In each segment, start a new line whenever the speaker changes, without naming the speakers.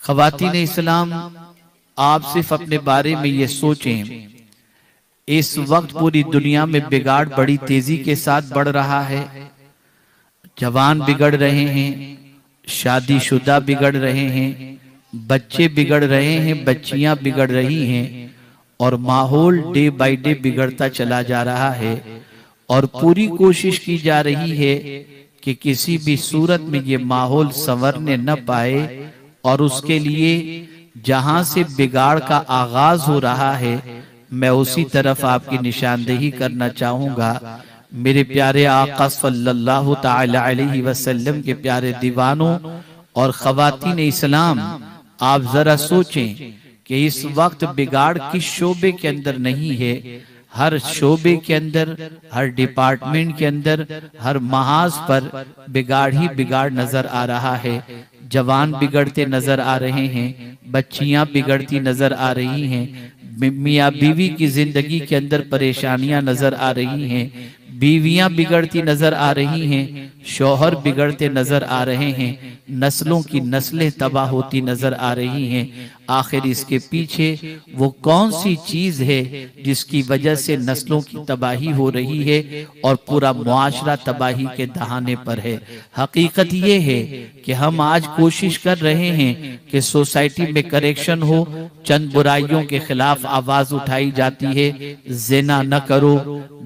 ख़वातीन इस्लाम, आप सिर्फ अपने बारे में ये सोचें, इस वक्त पूरी दुनिया में बिगाड़ बड़ी तेजी के साथ बढ़ रहा है। जवान बिगड़ रहे हैं, शादीशुदा बिगड़ रहे हैं, बच्चे बिगड़ रहे हैं, बच्चियां बिगड़ रही हैं और माहौल डे बाय डे बिगड़ता चला जा रहा है। और पूरी कोशिश की जा रही है कि किसी भी सूरत में ये माहौल संवरने न पाए, और उसके लिए जहां से बिगाड़ का आगाज हो रहा है मैं उसी तरफ आपकी निशानदेही करना चाहूंगा। मेरे प्यारे आका सल्लल्लाहु ताला अलैहि वसल्लम के प्यारे दीवानों और ख़वातीन इस्लाम, आप जरा सोचें कि इस वक्त बिगाड़ किस शोबे के अंदर नहीं है। हर शोबे के अंदर, हर डिपार्टमेंट के अंदर, हर महाज पर बिगाड़ ही बिगाड़ नजर आ रहा है। जवान बिगड़ते नजर आ रहे हैं, बच्चियां बिगड़ती नजर आ रही हैं, मियाँ बीवी की जिंदगी के अंदर परेशानियां नजर आ रही हैं, बीवियां बिगड़ती नजर आ रही हैं, शौहर बिगड़ते नजर आ रहे हैं, नस्लों की नस्लें तबाह होती नजर आ रही हैं। आखिर इसके पीछे वो कौन सी चीज है जिसकी वजह से नस्लों की तबाही हो रही है और पूरा मुआशरा तबाही के दहाने पर है? हकीकत ये है कि हम आज कोशिश कर रहे हैं कि सोसाइटी में करेक्शन हो, चंद बुराइयों के खिलाफ आवाज उठाई जाती है। जिना न करो,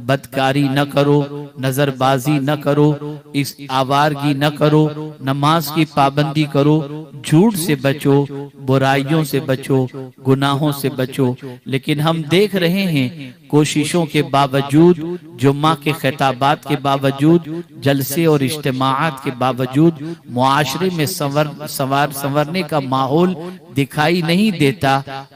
बदकारी न करो, नजरबाजी न करो, इस आवारगी न करो, नमाज की पाबंदी करो, झूठ से बचो, बुराइयों से बचो, गुनाहों से बचो। लेकिन हम देख रहे हैं कोशिशों के बावजूद, जुम्मा के खिताबात के बावजूद, जलसे और इज्तिमाआत के बावजूद मुआशरे में संवरने का माहौल दिखाई नहीं देता।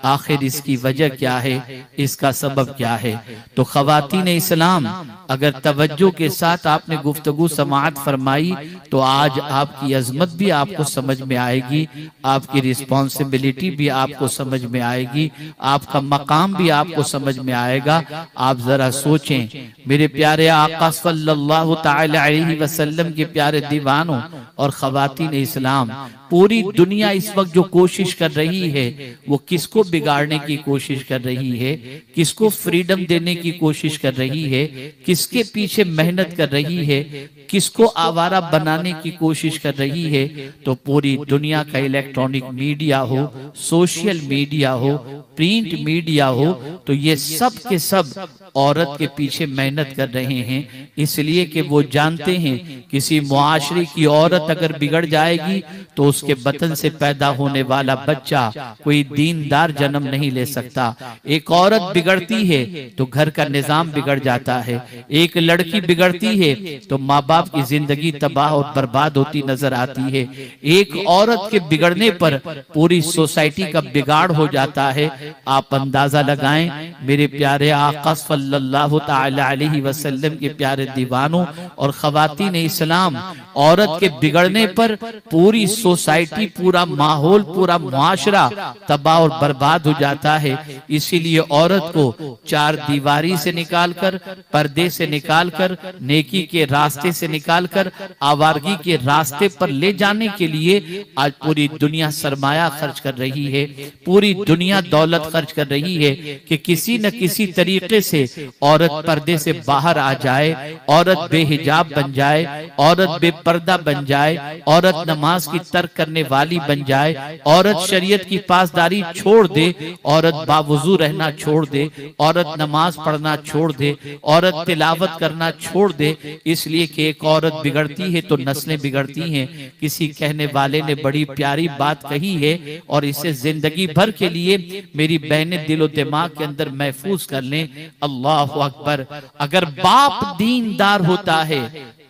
आखिर इसकी वजह क्या है, इसका सबब क्या है? तो ख़वातीन इस्लाम, अगर तवज्जो के साथ आपने गुफ्तगू समाअत फरमाई तो आज आपकी अजमत भी आपको समझ में आएगी, आपकी रिस्पॉन्सिबिलिटी भी आपको समझ में आएगी, आपका मकाम भी आपको समझ में आएगा। आप जरा सोचें, मेरे प्यारे आका सल्लल्लाहु ताला अलैहि वसल्लम के प्यारे दीवानों और ख़वातीन इस्लाम, पूरी दुनिया इस वक्त जो कोशिश कर रही है वो किसको बिगाड़ने की कोशिश कर रही है, किसको फ्रीडम देने की कोशिश कर रही है, किसके पीछे मेहनत कर रही है, किसको आवारा बनाने की कोशिश कर रही है? तो पूरी दुनिया का इलेक्ट्रॉनिक मीडिया हो, सोशल मीडिया हो, प्रिंट मीडिया हो, तो ये सब के सब औरत के पीछे मेहनत कर रहे हैं, इसलिए कि वो जानते हैं किसी मुआशरे की औरत अगर बिगड़ जाएगी तो उसके बतन से पैदा होने वाला बच्चा कोई दीनदार जन्म नहीं ले सकता। एक औरत बिगड़ती है तो घर का निजाम बिगड़ जाता है, एक लड़की बिगड़ती है तो माँ बाप की जिंदगी तबाह और बर्बाद होती नजर आती है। एक औरत के बिगड़ने पर पूरी सोसाइटी का बिगाड़ हो जाता है। आप अंदाजा लगाएं, मेरे प्यारे आका सल्लल्लाहु ताला अलैहि वसल्लम के प्यारे दीवानों और ख़वातीन इस्लाम, औरत के बिगड़ने पर पूरी सोसाइटी, पूरा माहौल, पूरा मुआशरा तबाह और बर्बाद हो जाता है। इसीलिए औरत को चार दीवारी से निकालकर, पर्दे से निकालकर, नेकी के रास्ते से निकालकर आवारगी के रास्ते पर ले जाने के लिए आज पूरी दुनिया सरमाया खर्च कर रही है, पूरी दुनिया दौलत खर्च कर रही है कि किसी न किसी तरीके से औरत पर्दे से बाहर आ जाए, औरत बेहिजाब बन जाए, औरत बेपर्दा बन जाए, औरत नमाज की तर्क करने वाली बन जाए, औरत शरीयत की पासदारी छोड़ दे, औरत बावुजू रहना छोड़ दे, औरत नमाज पढ़ना छोड़ दे, औरत तिलावत करना छोड़ दे। इसलिए कि एक औरत बिगड़ती है तो नस्लें बिगड़ती हैं। किसी कहने वाले ने बड़ी प्यारी बात कही है और इसे जिंदगी भर के लिए मेरी बहनें दिलो दिमाग के अंदर महफूज कर लें। अल्लाह अकबर। अगर बाप दीनदार होता है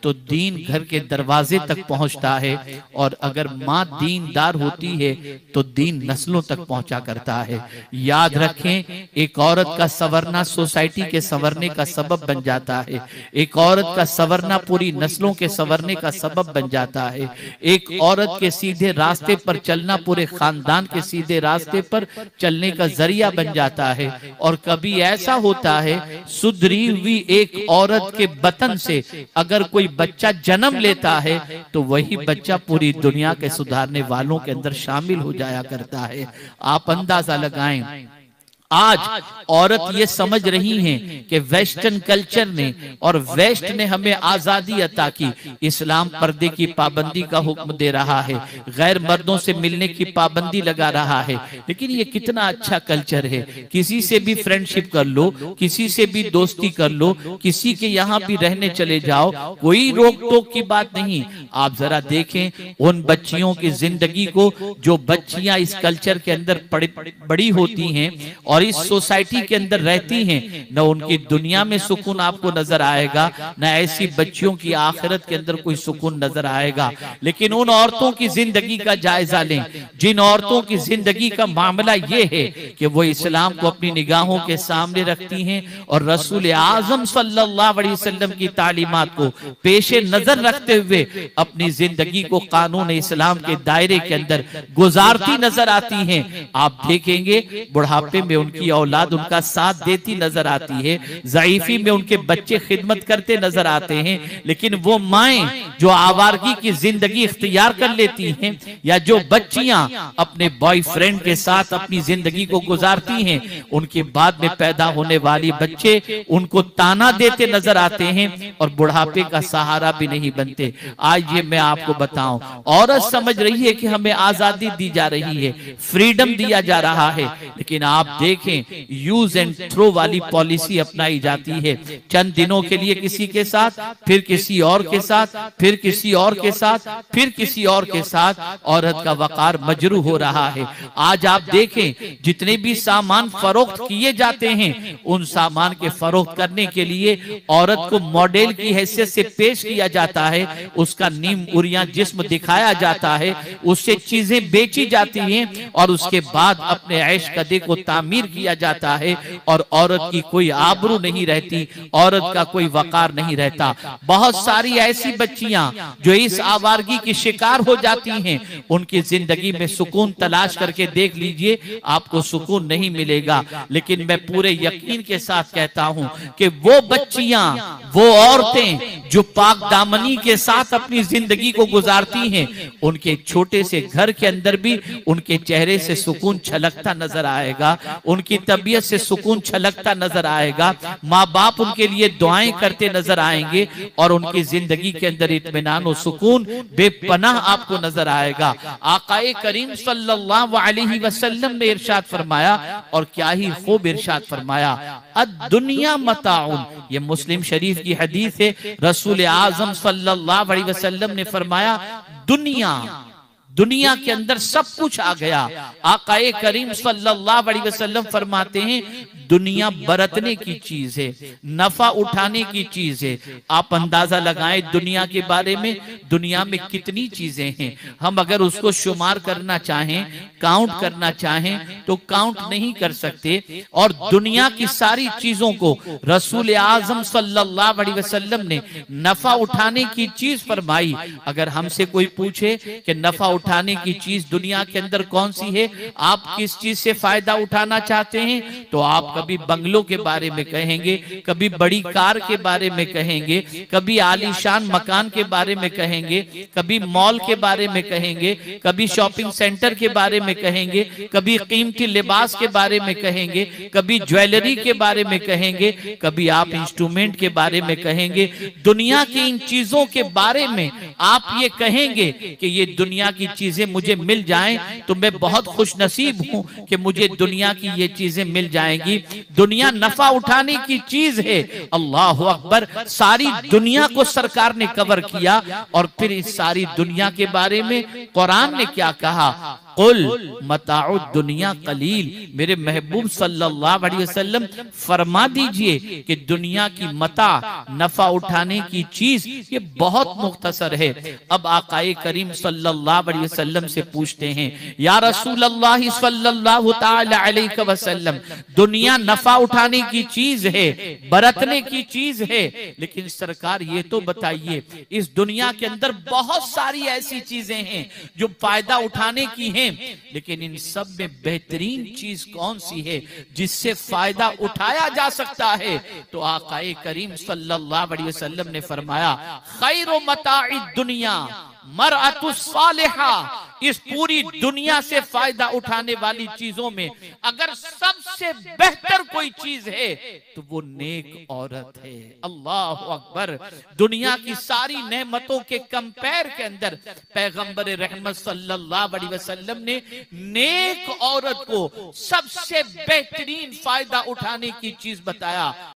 तो दीन घर के दरवाजे तक पहुंचता है, और अगर माँ दीनदार होती है तो दीन नस्लों तक पहुंचा करता है। याद रखें, एक औरत का संवरना सोसाइटी के संवरने का सबब बन जाता है, एक औरत का संवरना पूरी नस्लों के संवरने का सबब बन जाता है, एक औरत के सीधे रास्ते पर चलना पूरे खानदान के सीधे रास्ते पर चलने का जरिया बन जाता है। और कभी ऐसा होता है, सुधरी हुई एक औरत के बतन से अगर कोई बच्चा जन्म लेता है तो वही बच्चा पूरी दुनिया के सुधारने वालों के अंदर शामिल हो जाया करता है। आप अंदाजा लगाएं, आज औरत ये समझ रही हैं कि वेस्टर्न कल्चर ने और वेस्ट ने हमें आजादी अता की, इस्लाम पर्दे की पाबंदी का हुक्म दे रहा है, गैर मर्दों से मिलने की पाबंदी लगा रहा है। लेकिन ये कितना अच्छा कल्चर है, किसी से भी फ्रेंडशिप कर लो, किसी से भी दोस्ती कर लो, किसी के यहाँ भी रहने चले जाओ, कोई रोक टोक की बात नहीं। आप जरा देखें उन बच्चियों की जिंदगी को जो बच्चियां इस कल्चर के अंदर बड़ी होती हैं और इस सोसाइटी के अंदर रहती हैं, न उनकी दुनिया में सुकून आपको नजर आएगा, न ऐसी बच्चियों की आखिरत के अंदर कोई सुकून नजर आएगा। लेकिन उन औरतों की जिंदगी का जायजा लें जिन औरतों की जिंदगी का मामला ये है कि वो इस्लाम को अपनी निगाहों के सामने रखती हैं और रसूल आजम सल्लल्लाहु अलैहि वसल्लम की तालीमात को पेशे नजर रखते हुए अपनी जिंदगी को कानून इस्लाम के दायरे के अंदर गुजारती नजर आती हैं। आप देखेंगे बुढ़ापे में उनकी औलाद उनका साथ देती नजर आती है, ज़ईफी में उनके बच्चे खिदमत करते नजर आते हैं। लेकिन वो माएं जो आवारगी की जिंदगी इख्तियार कर लेती हैं या जो बच्चियां अपने बॉयफ्रेंड के साथ अपनी जिंदगी को गुजारती हैं, उनके बाद में पैदा होने वाली बच्चे उनको ताना देते नजर आते हैं और बुढ़ापे का सहारा भी नहीं बनते। आज ये मैं आपको बताऊं, औरत समझ रही है कि हमें आजादी दी जा रही है, फ्रीडम दिया जा रहा है, लेकिन आप देखें यूज एंड थ्रो वाली पॉलिसी अपनाई जाती है। चंद दिनों के लिए किसी के साथ, फिर किसी और के साथ, फिर किसी और के साथ, फिर किसी और के साथ औरत का वकार मजरू हो रहा है। आज आप देखें जितने भी सामान फरोख्त किए जाते हैं, उन सामान के फरोख्त करने के लिए औरत को मॉडल की हैसियत से पेश किया जाता है, उसका नीम उरिया जिस्म दिखाया जाता है, उससे चीजें बेची जाती हैं और उसके बाद अपने ऐश कदे को तामीर किया जाता है और औरत की कोई आबरू नहीं रहती, औरत का कोई वकार नहीं रहता। बहुत सारी ऐसी बच्चियां जो इस आवारगी की शिकार हो जाती हैं, उनकी जिंदगी में सुकून तलाश करके देख लीजिए, आपको सुकून नहीं मिलेगा। लेकिन मैं पूरे यकीन के साथ कहता हूं कि वो बच्चियां, वो औरतें जो पाक दामनी के साथ अपनी जिंदगी को गुजारती हैं, उनके छोटे से घर के अंदर भी उनके चेहरे से सुकून छलकता नजर आएगा, उनकी तबीयत से सुकून छलकता नजर आएगा, माँ बाप उनके लिए दुआएं करते नजर आएंगे और उनकी जिंदगी के अंदर इत्मीनान और सुकून बेपनाह आपको नजर आएगा। आकाए करीम सल्लल्लाहु अलैहि वसल्लम ने इरशाद फरमाया, और क्या ही खूब इरशाद फरमाया, अद-दुनिया मताउन। ये मुस्लिम शरीफ की हदीस है, रसूल आजम सल्लल्लाहु अलैहि वसल्लम ने फरमाया दुनिया के अंदर सब कुछ आ गया। आकाए करीम सल्लल्लाहु अलैहि वसल्लम फरमाते हैं दुनिया बरतने की चीज है, नफा उठाने की चीज है। आप अंदाजा लगाएं दुनिया के बारे में, दुनिया में कितनी चीजें हैं। हम अगर उसको शुमार करना चाहें, काउंट करना चाहें तो काउंट नहीं कर सकते। और दुनिया की सारी चीजों को रसूल आजम सल्लल्लाहु अलैहि वसल्लम ने नफा उठाने की चीज फरमाई। अगर हमसे कोई पूछे कि नफा उठाने की चीज दुनिया के अंदर कौन सी है, आप किस चीज से फायदा उठाना चाहते हैं, तो आप कभी बंगलों के बारे में कहेंगे, कभी बड़ी कार के बारे में कहेंगे, कभी आलीशान मकान के बारे में कहेंगे, कभी मॉल के बारे में कहेंगे, कभी शॉपिंग सेंटर के बारे में कहेंगे, कभी कीमती लिबास के बारे में कहेंगे, कभी ज्वेलरी के बारे में कहेंगे, कभी आप इंस्ट्रूमेंट के बारे में कहेंगे। दुनिया की इन चीजों के बारे में आप ये कहेंगे कि ये दुनिया की चीजें मुझे मिल जाएं तो मैं बहुत खुश नसीब हूं कि मुझे दुनिया की ये चीजें मिल जाएंगी। दुनिया नफा उठाने की चीज है। अल्लाह अकबर, सारी दुनिया को सरकार ने कवर किया और फिर इस सारी दुनिया के बारे में कुरान ने क्या कहा, कुल मताउ दुनिया कलील। मेरे महबूब सल्लल्लाहु अलैहि वसल्लम फरमा दीजिए कि दुनिया की मता, नफा उठाने की चीज ये बहुत मुख्तसर है। अब आकाए करीम सल्लल्लाहु अलैहि वसल्लम से पूछते हैं, या रसूल अल्लाह सल्लल्लाहु ताला अलैहि वसल्लम, दुनिया नफा उठाने की चीज है, बरतने की चीज है, लेकिन सरकार ये तो बताइए इस दुनिया के अंदर बहुत सारी ऐसी चीजें हैं जो फायदा उठाने की हैं, हैं, लेकिन इन सब में बेहतरीन चीज कौन सी है जिससे फायदा उठाया जा सकता है? तो आकाए करीम सल्लल्लाहु अलैहि वसल्लम ने फरमाया, खैरु मताई दुनिया मरअतुस सालिहा। इस पूरी दुनिया से फायदा उठाने वाली चीजों में अगर सबसे बेहतर कोई चीज है तो वो नेक औरत है। अल्लाह अकबर। दुनिया की सारी नेमतों के कंपेयर के अंदर पैगंबर रहमत सल्लल्लाहु अलैहि वसल्लम ने नेक औरत को सबसे बेहतरीन फायदा उठाने की चीज बताया।